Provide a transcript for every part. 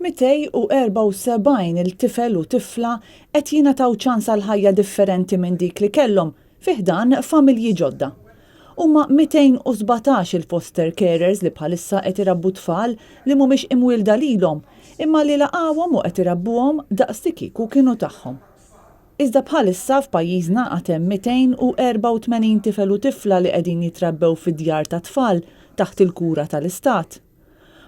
274 il-tifel u tifla qed jingħataw ċans għal ħajja differenti minn dik li kellhom fi ħdan familji ġodda. Huma 217 il-foster carers li bħalissa qed irabbu tfal li mhumiex imwielda lilhom, imma li laqgħuhom u qed irabbuhom daqs li kieku kienu tagħhom. Iżda bħalissa f'pajjiżna għad hemm 284 tifel u tifla li qegħdin jitrabbew fid-djar ta' tfal taħt il-kura tal-Istat.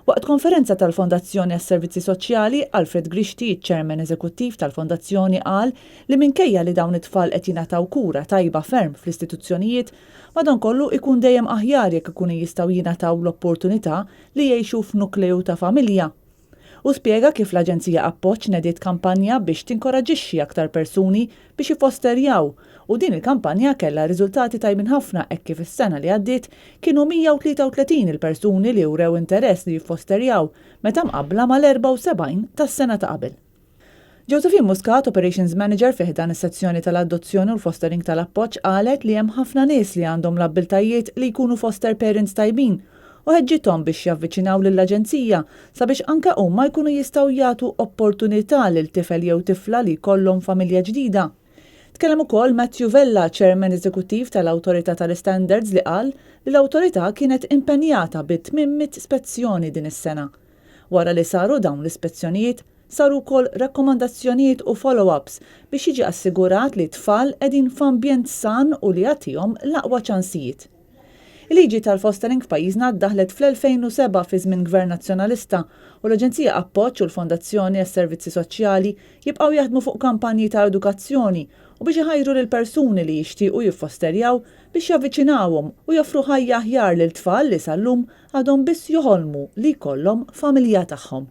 Waqt konferenza tal-Fondazzjoni għas-Servizzi Soċjali, Alfred Grixti, ċ-Chairman Eżekuttiv tal-Fondazzjoni, qal li minkejja li dawn it-tfal qed jingħataw kura tajba ferm fl-istituzzjonijiet, madankollu ikun dejjem aħjar jekk ikunu jistgħu jingħataw l-opportunità li jgħixu f'nukleu ta' familja. U spjega kif l-Aġenzija Appoġġ nediet kampanja biex tinkoraġixxi aktar persuni biex jifosterjaw, u din il-kampanja kellha riżultati tajbin ħafna hekk kif is-sena li għaddiet kienu 133 il-persuni li wrew interess li jiffosterjaw meta mqabbla mal-74 tas-sena ta' qabel. Josephine Muscat, Operations Manager fi ħdan is-sezzjoni tal-adozzjoni u l-fostering tal-appoġġ qalet li hemm ħafna nies li għandhom l-abbiltajiet li jkunu foster parents tajbin u ħeġġithom biex javviċinaw lill-Aġenzija sabiex anke huma jkunu jistgħu jagħtu opportunità lil tifel jew tifla li jkollhom familja ġdida. Tkellem ukoll Matthew Vella, Chairman Eżekuttiv tal-Awtorità tal-Standards, li qal li l-awtorità kienet impenjata b'800 ispezzjoni din is-sena. Wara li saru dawn l-ispezzjonijiet, saru wkoll rakkomandazzjonijiet u follow-ups biex jiġi assigurat li tfal qegħdin f'ambjent san u li jagħtihom l-aqwa ċansijiet. Il-liġi tal-fostering f'pajjiżna ddaħlet fl-2007 fi żmien Gvern Nazzjonalista u l-Aġenzija Appoġġ u l-Fondazzjoni għas-Servizzi Soċjali jibqgħu jaħdmu fuq kampanji ta' edukazzjoni u biex iħajru lil persuni li jixtiequ jiffosterjaw biex javviċinawhom u joffru ħajja aħjar lil tfal li sal-lum għadhom biss joħolmu li jkollhom familja tagħhom.